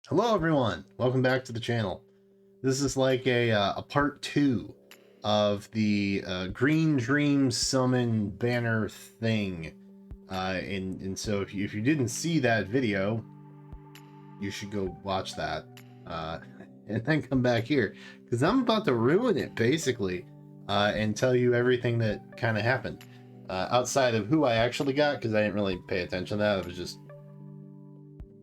Hello everyone, welcome back to the channel. This is like a part 2 of the Green Dream Summon banner thing. And so if you didn't see that video, you should go watch that. And then come back here, because I'm about to ruin it, basically, and tell you everything that kind of happened. Outside of who I actually got, because I didn't really pay attention to that. I was just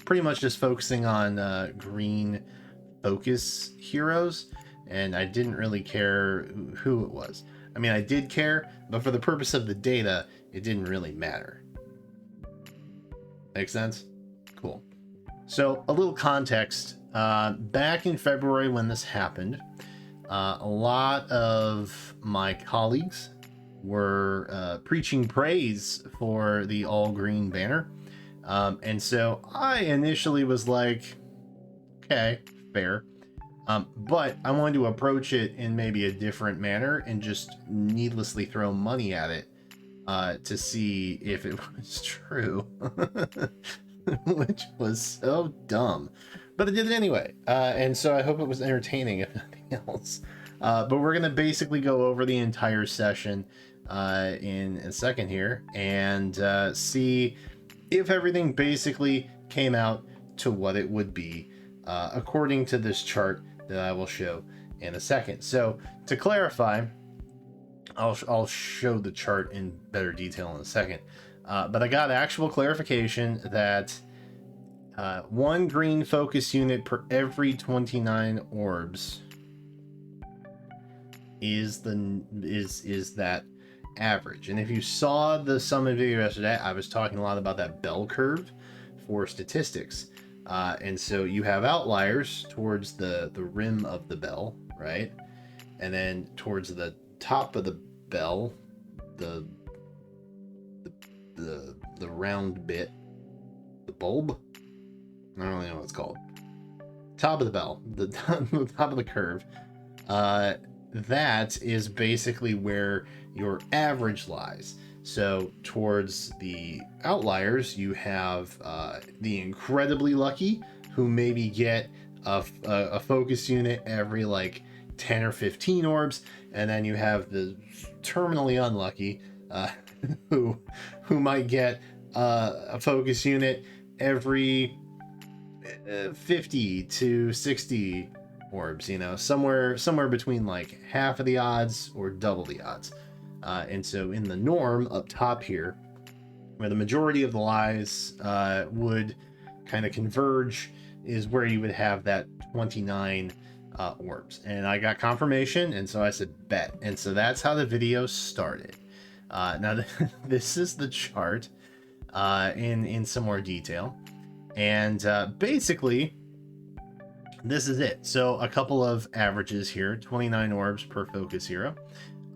pretty much just focusing on green focus heroes, and I didn't really care who it was. I mean, I did care, but for the purpose of the data, it didn't really matter. Make sense? Cool. So a little context. Back in February when this happened, a lot of my colleagues were preaching praise for the all green banner. And so I initially was like, okay, fair. But I wanted to approach it in maybe a different manner and just needlessly throw money at it to see if it was true, which was so dumb. But I did it anyway, and so I hope it was entertaining, if nothing else. But we're going to basically go over the entire session in a second here and see if everything basically came out to what it would be according to this chart that I will show in a second. So to clarify, I'll show the chart in better detail in a second, but I got actual clarification that one green focus unit per every 29 orbs is that average. And if you saw the summon video yesterday, I was talking a lot about that bell curve for statistics. And so you have outliers towards the rim of the bell, right? And then towards the top of the bell, the round bit, the bulb, I don't really know what it's called. Top of the bell, the top of the curve. That is basically where your average lies. So towards the outliers, you have the incredibly lucky, who maybe get a focus unit every like 10 or 15 orbs, and then you have the terminally unlucky, who might get a focus unit every 50 to 60 orbs, you know, somewhere between like half of the odds or double the odds. And so in the norm up top here, where the majority of the lies would kind of converge, is where you would have that 29 orbs. And I got confirmation, and so I said bet. And so that's how the video started. Now this is the chart in some more detail, and basically this is it. So a couple of averages here: 29 orbs per focus hero.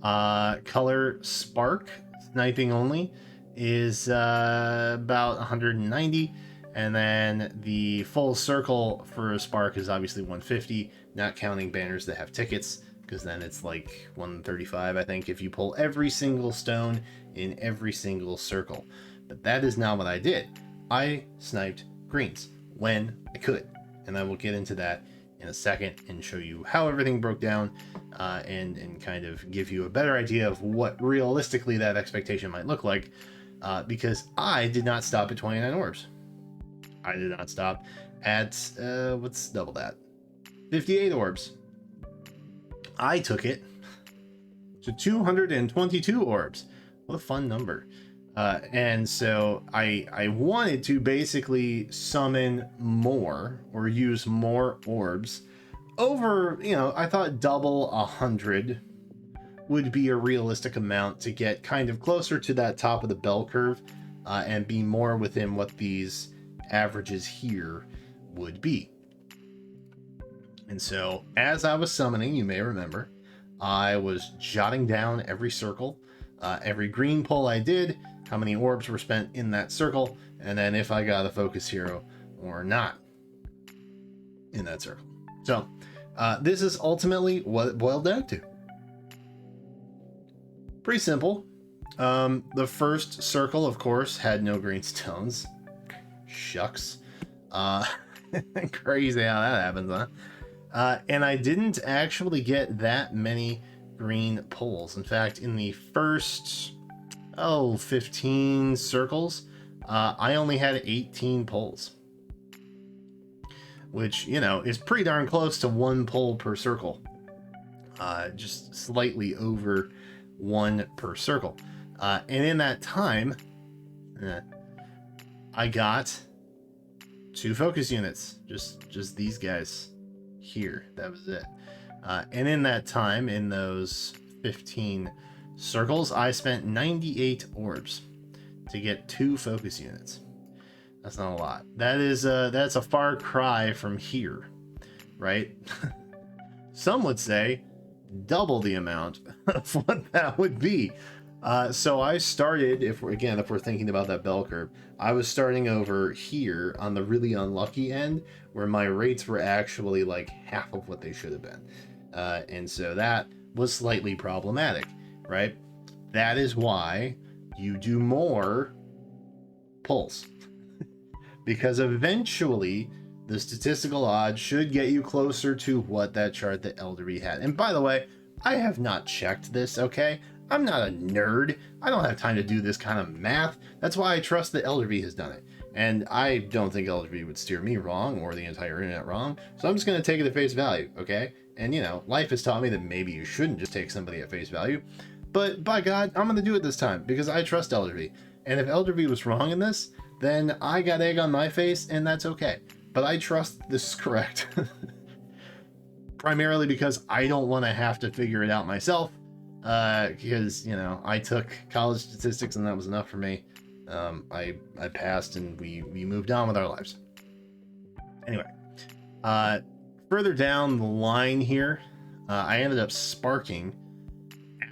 Color spark sniping only is about 190, and then the full circle for a spark is obviously 150, not counting banners that have tickets, because then it's like 135, I think, if you pull every single stone in every single circle. But that is not what I did. I sniped greens when I could, and I will get into that in a second and show you how everything broke down, and kind of give you a better idea of what realistically that expectation might look like, because I did not stop at 29 orbs. I did not stop at what's double that, 58 orbs. I took it to 222 orbs. What a fun number. And so I wanted to basically summon more or use more orbs over, you know, I thought double 100 would be a realistic amount to get kind of closer to that top of the bell curve, and be more within what these averages here would be. And so as I was summoning, you may remember, I was jotting down every circle, every green pull I did, how many orbs were spent in that circle, and then if I got a focus hero or not in that circle. So this is ultimately what it boiled down to. Pretty simple. The first circle, of course, had no green stones. Shucks. Crazy how that happens, huh? And I didn't actually get that many green pulls. In fact, in the first 15 circles, I only had 18 pulls, which, you know, is pretty darn close to 1 pull per circle. Just slightly over 1 per circle. And in that time, I got 2 focus units. Just these guys here. That was it. And in that time, in those 15 circles, I spent 98 orbs to get 2 focus units. That's not a lot. That's a far cry from here, right? Some would say double the amount of what that would be. So I started, if we're thinking about that bell curve, I was starting over here on the really unlucky end, where my rates were actually like half of what they should have been. And so that was slightly problematic, right? That is why you do more pulls. Because eventually the statistical odds should get you closer to what that chart that Eldery had. And by the way, I have not checked this, okay? I'm not a nerd. I don't have time to do this kind of math. That's why I trust that Eldery has done it. And I don't think Eldery would steer me wrong or the entire internet wrong. So I'm just going to take it at face value, okay? And, you know, life has taught me that maybe you shouldn't just take somebody at face value. But by God, I'm going to do it this time because I trust Eldery. And if Eldery was wrong in this, then I got egg on my face, and that's okay. But I trust this is correct. Primarily because I don't want to have to figure it out myself. Because, you know, I took college statistics and that was enough for me. I passed and we moved on with our lives. Anyway, further down the line here, I ended up sparking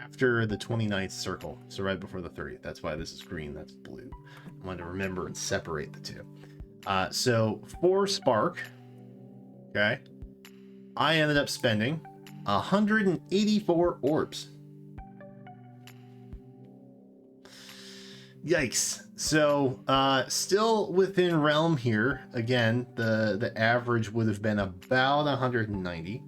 after the 29th circle. So right before the 30th. That's why this is green, that's blue. I wanted to remember and separate the two. So for spark, okay, I ended up spending 184 orbs. Yikes. So still within realm here. Again, the average would have been about 190.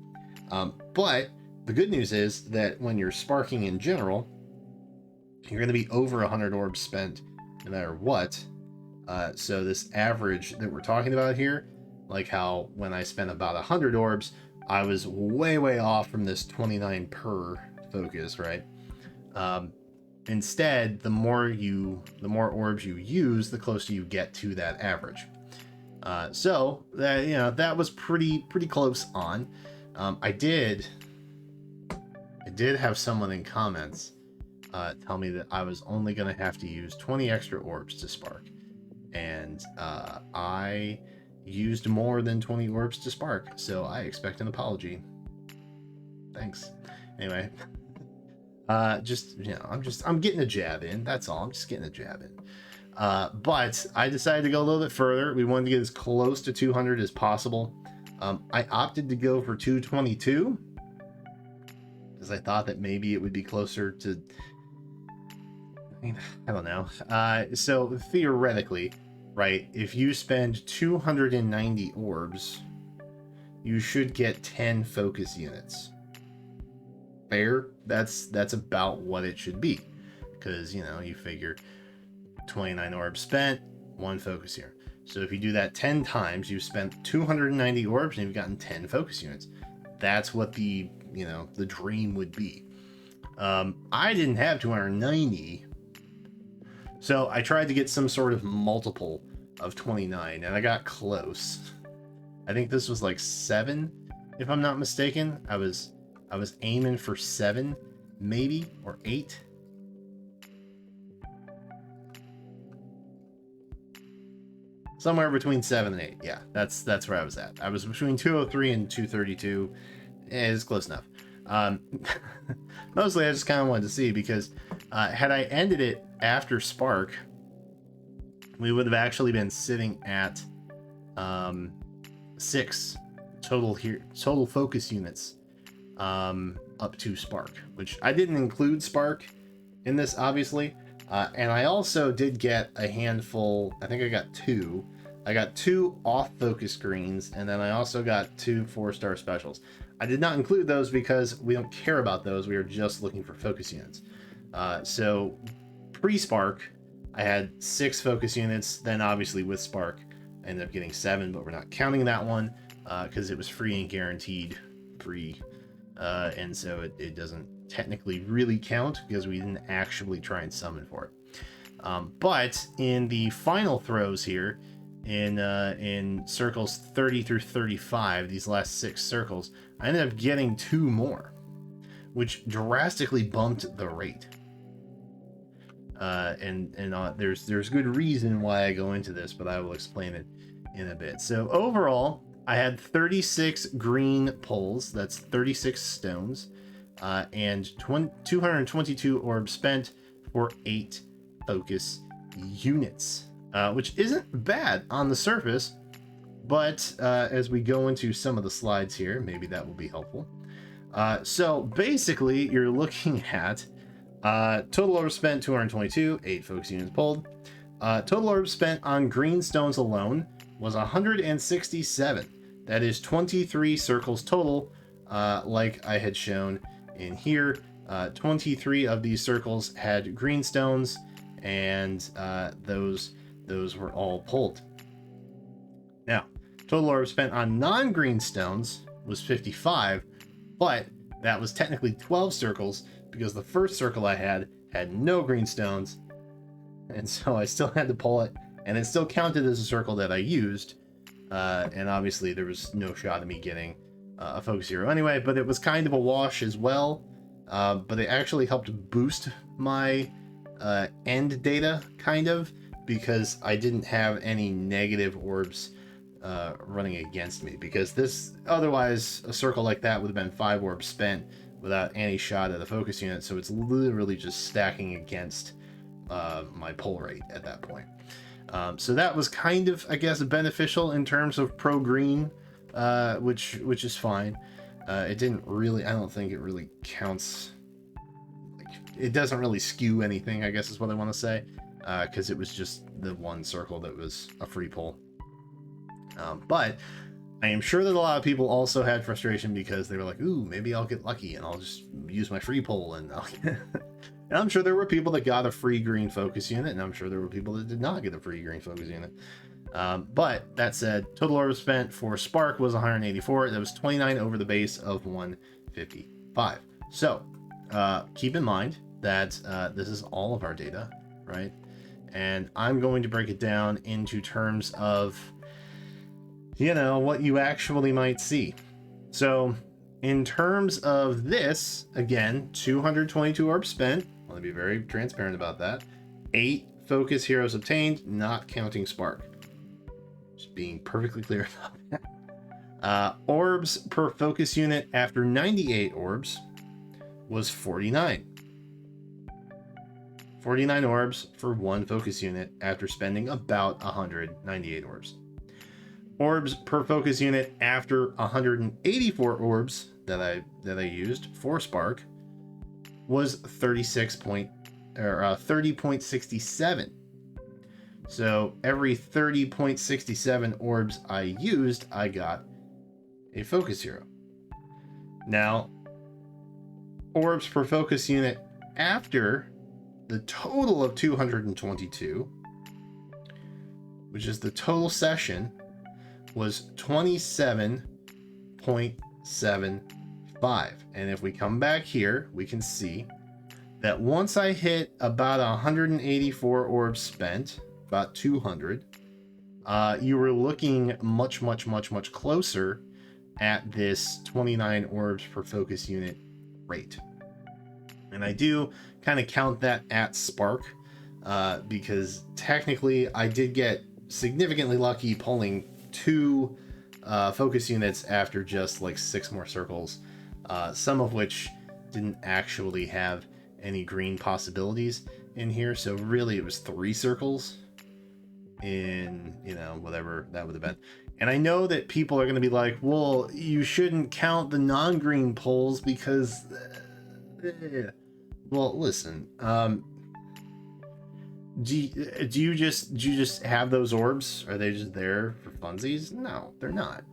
But the good news is that when you're sparking in general, you're going to be over 100 orbs spent no matter what. So this average that we're talking about here, like how when I spent about 100 orbs, I was way off from this 29 per focus, right? Instead, the more orbs you use, the closer you get to that average. So that, you know, that was pretty close on. I did have someone in comments tell me that I was only going to have to use 20 extra orbs to spark, and I used more than 20 orbs to spark, so I expect an apology. Thanks. Anyway. Just, you know, I'm getting a jab in. That's all. I'm just getting a jab in. But I decided to go a little bit further. We wanted to get as close to 200 as possible. I opted to go for 222 because I thought that maybe it would be closer to, I don't know. So theoretically, right, if you spend 290 orbs, you should get 10 focus units. Fair. That's about what it should be, because, you know, you figure 29 orbs spent, 1 focus here. So if you do that 10 times, you've spent 290 orbs and you've gotten 10 focus units. That's what the, you know, the dream would be. I didn't have 290, so I tried to get some sort of multiple of 29, and I got close. I think this was like 7, if I'm not mistaken. I was aiming for 7, maybe, or 8. Somewhere between 7 and 8. Yeah, that's where I was at. I was between 203 and 232. It's close enough. Mostly I just kind of wanted to see, because had I ended it after Spark, we would have actually been sitting at 6 total focus units up to Spark, which I didn't include Spark in this, obviously. And I also did get a handful, I think I got 2 I got 2 off focus greens, and then I also got 2 4-star specials. I did not include those because we don't care about those. We are just looking for focus units. So pre-Spark, I had 6 focus units. Then obviously with Spark, I ended up getting 7, but we're not counting that one because it was free and guaranteed free. And so it doesn't technically really count because we didn't actually try and summon for it. But in the final throws here, in circles 30 through 35, these last 6 circles, I ended up getting 2 more, which drastically bumped the rate. And there's good reason why I go into this, but I will explain it in a bit. So overall, I had 36 green pulls, that's 36 stones, and 222 orbs spent for 8 focus units, which isn't bad on the surface, but as we go into some of the slides here, maybe that will be helpful. So basically, you're looking at total orbs spent 222, 8 focus units pulled. Total orbs spent on green stones alone was 167. That is 23 circles total, like I had shown in here. 23 of these circles had green stones, and those were all pulled. Now, total orbs spent on non-green stones was 55, but that was technically 12 circles because the first circle I had no green stones, and so I still had to pull it, and it still counted as a circle that I used. And obviously there was no shot of me getting a focus hero anyway, but it was kind of a wash as well. But it actually helped boost my end data, kind of, because I didn't have any negative orbs running against me, because this, otherwise a circle like that would have been 5 orbs spent without any shot at the focus unit, so it's literally just stacking against my pull rate at that point. So that was kind of, I guess, beneficial in terms of pro green, which is fine. It didn't really, I don't think it really counts, like, it doesn't really skew anything, I guess is what I want to say, because it was just the one circle that was a free pull. But I am sure that a lot of people also had frustration because they were like, ooh, maybe I'll get lucky and I'll just use my free pull, and I'll get... And I'm sure there were people that got a free green focus unit, and I'm sure there were people that did not get a free green focus unit. But that said, total orbs spent for Spark was 184. That was 29 over the base of 155. So keep in mind that this is all of our data, right? And I'm going to break it down into terms of, you know, what you actually might see. So in terms of this, again, 222 orbs spent. I want to be very transparent about that. 8 focus heroes obtained, not counting Spark. Just being perfectly clear about that. Orbs per focus unit after 98 orbs was 49. 49 orbs for 1 focus unit after spending about 198 orbs. Orbs per focus unit after 184 orbs that I used for Spark was 30.67. So every 30.67 orbs I used, I got a focus hero. Now, orbs per focus unit after the total of 222, which is the total session, was 27.75. And if we come back here, we can see that once I hit about 184 orbs spent, about 200, you were looking much closer at this 29 orbs per focus unit rate. And I do kind of count that at Spark, because technically I did get significantly lucky pulling 2 focus units after just like 6 more circles, some of which didn't actually have any green possibilities in here. So really it was 3 circles in, you know, whatever that would have been. And I know that people are going to be like, well, you shouldn't count the non-green pulls because well, listen, do you just have those orbs? Are they just there for funsies? No, they're not.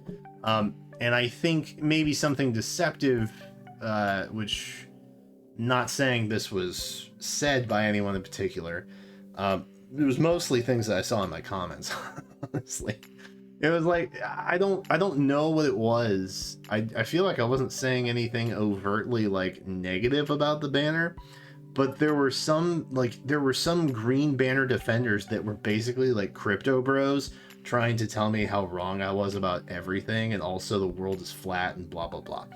And I think maybe something deceptive, which, not saying this was said by anyone in particular, it was mostly things that I saw in my comments. Honestly, it was like I don't know what it was. I feel like I wasn't saying anything overtly like negative about the banner, but there were some green banner defenders that were basically like crypto bros trying to tell me how wrong I was about everything, and also the world is flat and blah blah blah.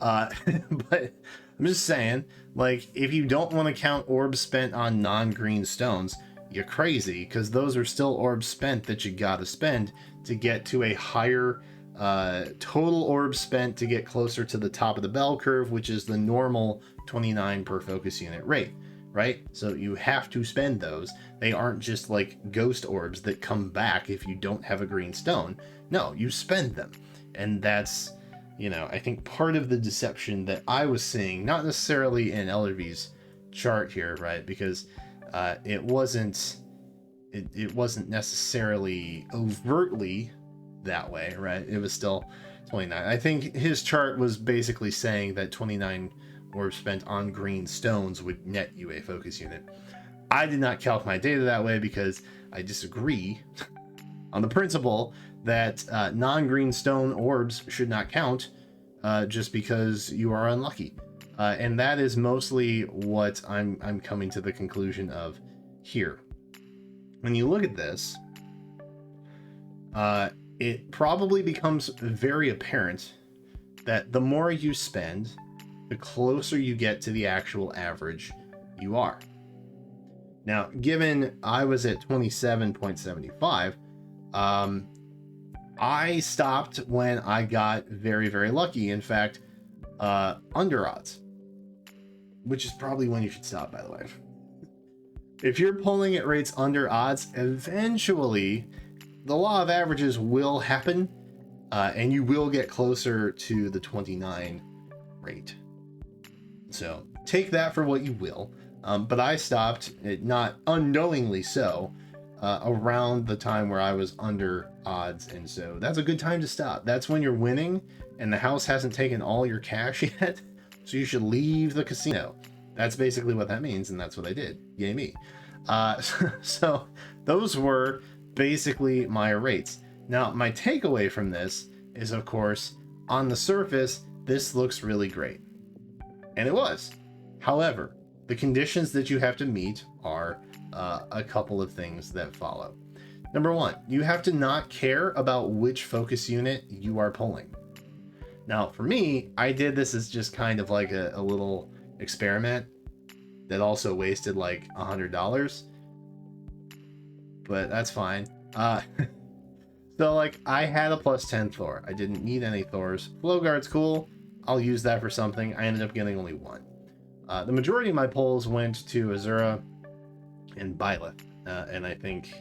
But I'm just saying, like, if you don't want to count orbs spent on non-green stones, you're crazy, because those are still orbs spent that you gotta spend to get to a higher total orbs spent to get closer to the top of the bell curve, which is the normal 29 per focus unit rate, right? So you have to spend those. They aren't just like ghost orbs that come back if you don't have a green stone. No, you spend them. And that's, I think part of the deception that I was seeing, not necessarily in LRV's chart here, right? Because it wasn't necessarily overtly that way, right? It was still 29. I think his chart was basically saying that 29 orbs spent on green stones would net you a focus unit. I did not calc my data that way because I disagree on the principle that non-green stone orbs should not count just because you are unlucky. And that is mostly what I'm coming to the conclusion of here. When you look at this, it probably becomes very apparent that the more you spend, the closer you get to the actual average you are. Now, given I was at 27.75, I stopped when I got very, very lucky. In fact, under odds, which is probably when you should stop, by the way. If you're pulling at rates under odds, eventually the law of averages will happen, and you will get closer to the 29 rate. So take that for what you will. But I stopped, not unknowingly so, around the time where I was under odds, and so that's a good time to stop. That's when you're winning and the house hasn't taken all your cash yet, so you should leave the casino. That's basically what that means, and that's what I did. Yay me. So those were basically my rates. Now, my takeaway from this is, of course, on the surface, this looks really great. And it was. However, the conditions that you have to meet are a couple of things that follow. Number one, you have to not care about which focus unit you are pulling. Now, for me, I did this as just kind of like a little experiment that also wasted like $100, but that's fine. So like I had a +10 Thor. I didn't need any Thors. Flowguard's cool. I'll use that for something. I ended up getting only one. The majority of my pulls went to Azura and Byleth, and I think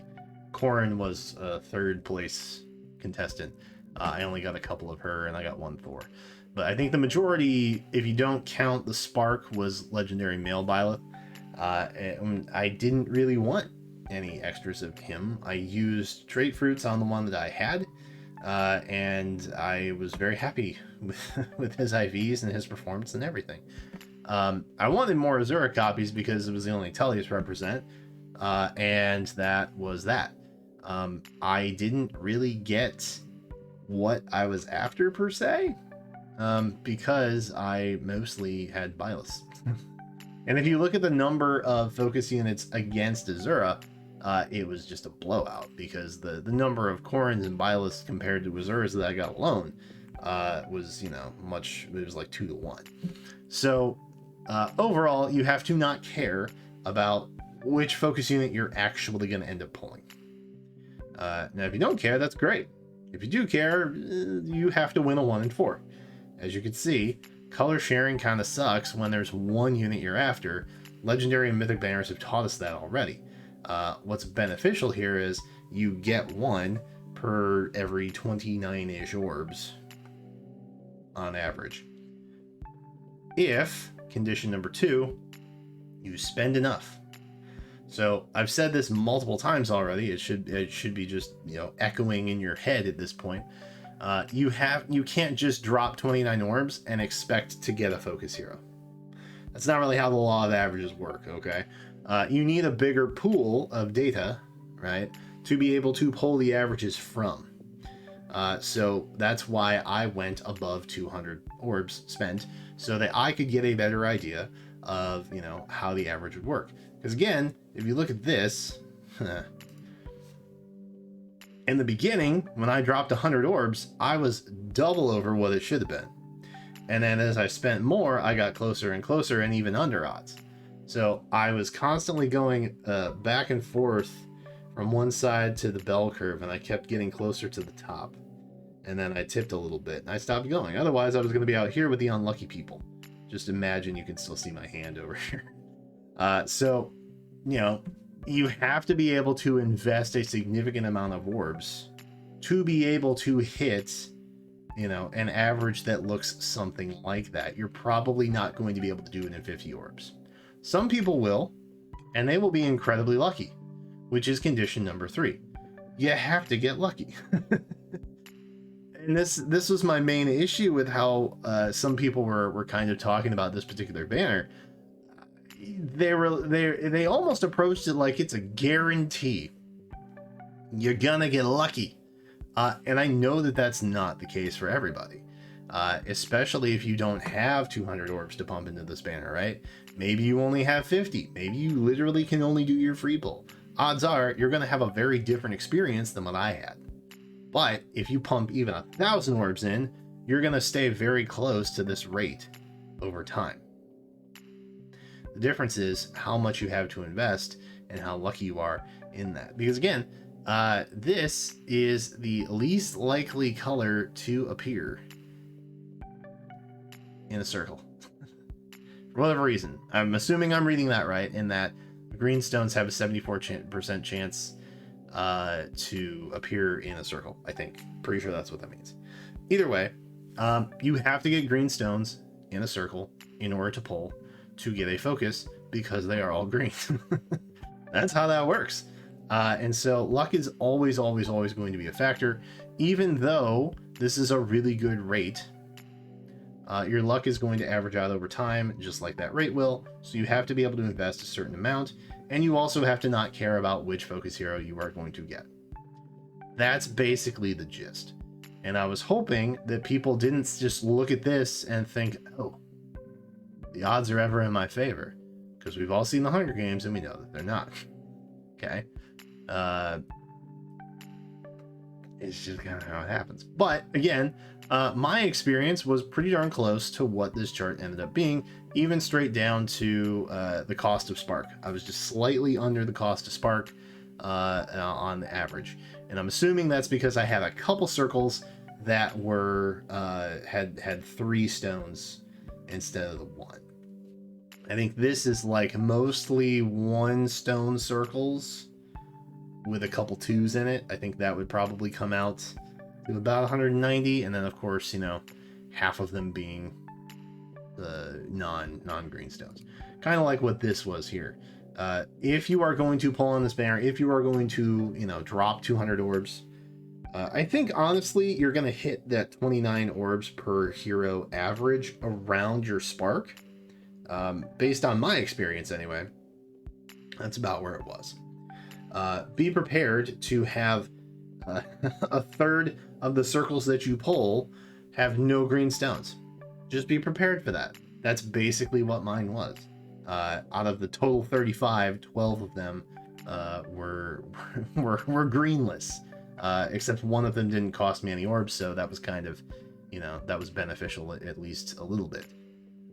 Corrin was a third place contestant. I only got a couple of her, and I got one Thor. But I think the majority, if you don't count the Spark, was legendary male Byleth. I didn't really want any extras of him. I used trait fruits on the one that I had, and I was very happy with his IVs and his performance and everything. I wanted more Azura copies because it was the only Tellius represent, and that was that. I didn't really get what I was after per se, because I mostly had Byleth. And if you look at the number of focus units against Azura, it was just a blowout, because the number of Corrins and Byleth compared to Azuras that I got alone was, much, it was like 2 to 1. So overall, you have to not care about which focus unit you're actually going to end up pulling. Now, if you don't care, that's great. If you do care, you have to win a 1 in 4. As you can see, color sharing kind of sucks when there's one unit you're after. Legendary and Mythic banners have taught us that already. What's beneficial here is you get 1 per every 29-ish orbs on average. If, condition number 2, you spend enough. So I've said this multiple times already. It should be just, you know, echoing in your head at this point. You can't just drop 29 orbs and expect to get a focus hero. That's not really how the law of averages work. Okay, you need a bigger pool of data, right, to be able to pull the averages from. So that's why I went above 200 orbs spent, so that I could get a better idea of, you know, how the average would work. Because again, if you look at this, in the beginning, when I dropped 100 orbs, I was double over what it should have been. And then as I spent more, I got closer and closer and even under odds. So I was constantly going back and forth from one side to the bell curve, and I kept getting closer to the top. And then I tipped a little bit and I stopped going. Otherwise, I was going to be out here with the unlucky people. Just imagine you can still see my hand over here. So, you know, you have to be able to invest a significant amount of orbs to be able to hit, you know, an average that looks something like that. You're probably not going to be able to do it in 50 orbs. Some people will, and they will be incredibly lucky, which is condition number 3. You have to get lucky. And this was my main issue with how some people were kind of talking about this particular banner. They almost approached it like it's a guarantee. You're gonna get lucky. And I know that that's not the case for everybody. Especially if you don't have 200 orbs to pump into this banner, right? Maybe you only have 50. Maybe you literally can only do your free pull. Odds are you're gonna have a very different experience than what I had. But if you pump even 1,000 orbs in, you're going to stay very close to this rate over time. The difference is how much you have to invest and how lucky you are in that. Because again, this is the least likely color to appear in a circle. For whatever reason. I'm assuming I'm reading that right, in that green stones have a 74% chance to appear in a circle. I think. Pretty sure that's what that means. Either way, you have to get green stones in a circle in order to pull to get a focus, because they are all green. That's how that works. And so luck is always going to be a factor. Even though this is a really good rate, your luck is going to average out over time, just like that rate will. So you have to be able to invest a certain amount. And you also have to not care about which focus hero you are going to get. That's basically the gist. And I was hoping that people didn't just look at this and think, oh, the odds are ever in my favor. Because we've all seen the Hunger Games and we know that they're not. Okay? It's just kind of how it happens. But again, my experience was pretty darn close to what this chart ended up being, even straight down to the cost of spark. I was just slightly under the cost of spark on the average, and I'm assuming that's because I had a couple circles that were had 3 stones instead of the 1. I think this is like mostly 1 stone circles with a couple 2s in it. I think that would probably come out to about 190, and then of course, you know, half of them being the non-green stones, kind of like what this was here. If you are going to pull on this banner, if you are going to, you know, drop 200 orbs, I think honestly you're going to hit that 29 orbs per hero average around your spark. Based on my experience anyway, that's about where it was. Be prepared to have a third of the circles that you pull have no green stones. Just be prepared for that. That's basically what mine was. Out of the total 35, 12 of them were greenless, except one of them didn't cost me any orbs, so that was kind of, you know, that was beneficial at least a little bit.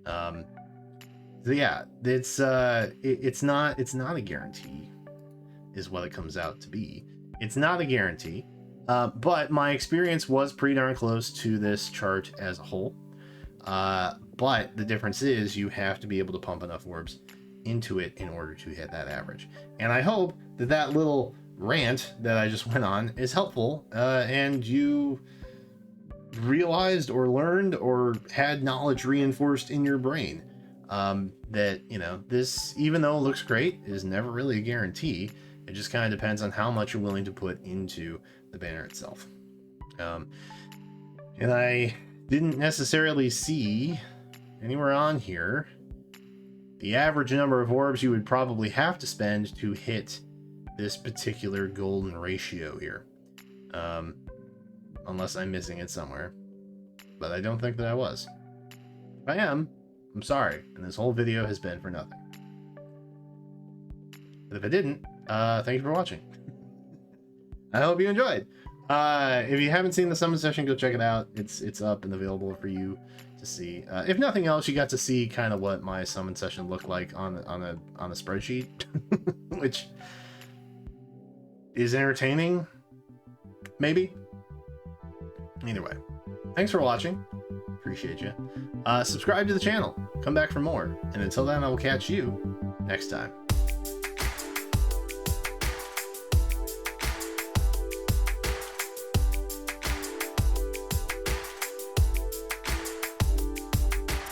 So yeah, it's not a guarantee, is what it comes out to be. It's not a guarantee, but my experience was pretty darn close to this chart as a whole. But the difference is you have to be able to pump enough orbs into it in order to hit that average. And I hope that that little rant that I just went on is helpful, and you realized or learned or had knowledge reinforced in your brain. that, you know, this, even though it looks great, is never really a guarantee. It just kind of depends on how much you're willing to put into the banner itself. And I didn't necessarily see anywhere on here the average number of orbs you would probably have to spend to hit this particular golden ratio here. Unless I'm missing it somewhere. But I don't think that I was. If I am, I'm sorry, and this whole video has been for nothing. But if I didn't, thank you for watching. I hope you enjoyed. If you haven't seen the summon session, go check it out. It's up and available for you to see. If nothing else, you got to see kind of what my summon session looked like on a spreadsheet, which is entertaining, maybe. Either way, thanks for watching. Appreciate you. Subscribe to the channel. Come back for more. And until then, I will catch you next time.